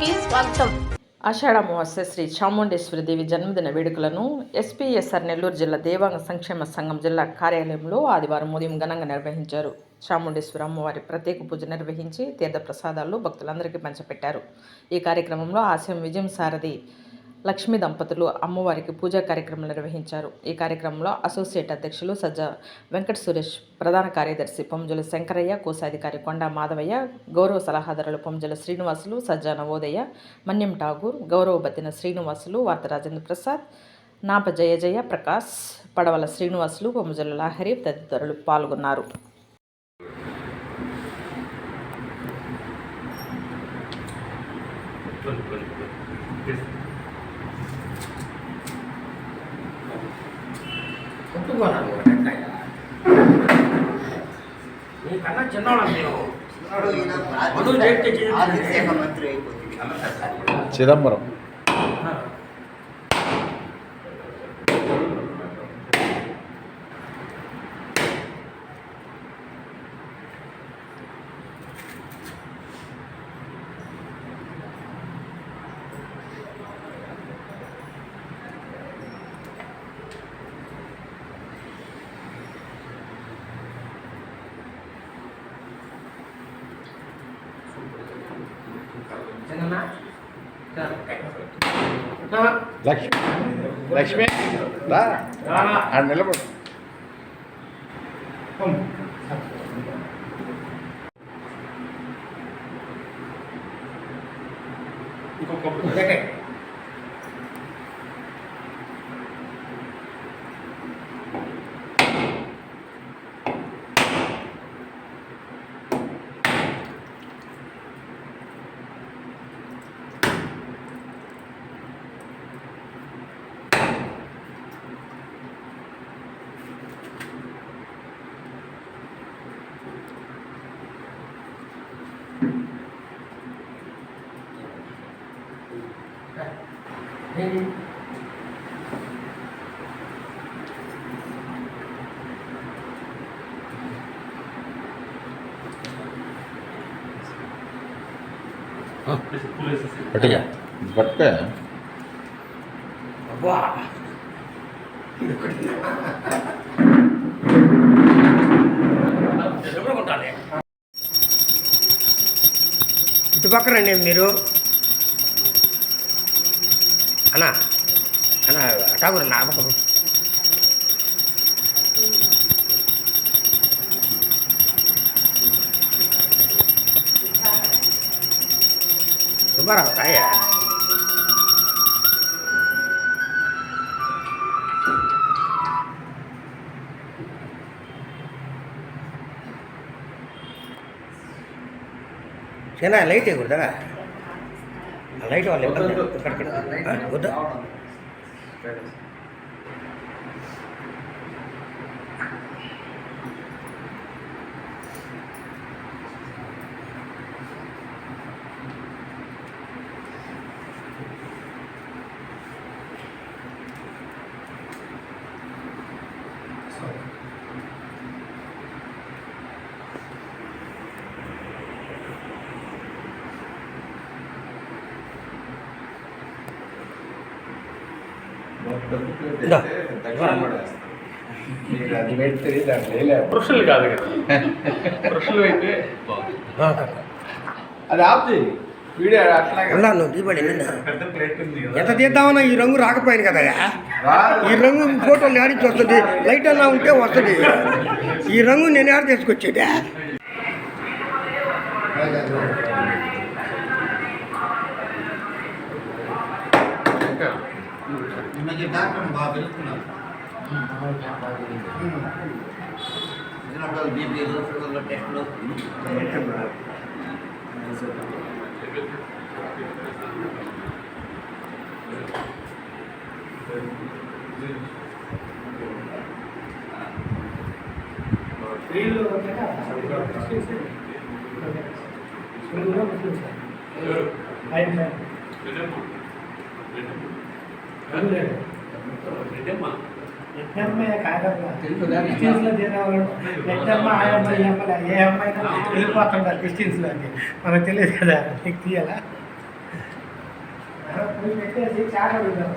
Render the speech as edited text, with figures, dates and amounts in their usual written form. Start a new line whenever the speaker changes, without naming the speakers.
కి స్వాగతం.
ఆషాఢ అమావాస్య శ్రీ చాముండేశ్వరి దేవి జన్మదిన వేడుకలను ఎస్పీఎస్ఆర్ నెల్లూరు జిల్లా దేవాంగ సంక్షేమ సంఘం జిల్లా కార్యాలయంలో ఆదివారం ఉదయం ఘనంగా నిర్వహించారు. చాముండేశ్వరి అమ్మవారి ప్రత్యేక పూజ నిర్వహించి తీర్థ ప్రసాదాలు భక్తులందరికీ పంచిపెట్టారు. ఈ కార్యక్రమంలో ఆశయం విజయం సారథి లక్ష్మీ దంపతులు అమ్మవారికి పూజా కార్యక్రమం నిర్వహించారు. ఈ కార్యక్రమంలో అసోసియేట్ అధ్యక్షులు సజ్జ వెంకట సురేష్, ప్రధాన కార్యదర్శి పొంజుల శంకరయ్య, కోశాధికారి కొండా మాధవయ్య, గౌరవ సలహాదారులు పొంజుల శ్రీనివాసులు, సజ్జా నవోదయ, మన్యం ఠాగూర్, గౌరవ బతిన శ్రీనివాసులు, వార్త రాజేంద్ర ప్రసాద్, నాప జయ జయ ప్రకాష్, పడవల శ్రీనివాసులు, పొంజుల లహరి తదితరులు పాల్గొన్నారు.
కన్నా చిన్నవాళ్ళం మీరు
చిదంబరం లక్ష్మి నిలబడు. పట్టుగా పట్టుగా
ఇటు పక్క రండి మీరు అన్నా అన్నా అటాగురు నా పక్కకు సుబ్బారావు రాయ్యా చిన్న లైట్ వేయకూడదా? లైట్ వాళ్ళు ఇక్కడికి వద్దా?
పురుషులు కాదు కదా, పురుషులు అయితే అది ఆపుతుంది వీడియో అట్లాగే.
నువ్వు దీపావళి ఎంత తీద్దామన్నా ఈ రంగు రాకపోయాను కదా, ఈ రంగు ఫోటోలు ఆడించి వస్తుంది, లైట్ అలా ఉంటే వస్తుంది. ఈ రంగు నేను ఆడ తీసుకొచ్చేదా?
వెళ్ళిపోతుంటారు క్రిస్టియన్స్లో అని మనకు తెలియదు కదా, నీకు తీయాలా?
పెట్టేసి చాట్ అడుగుతాం.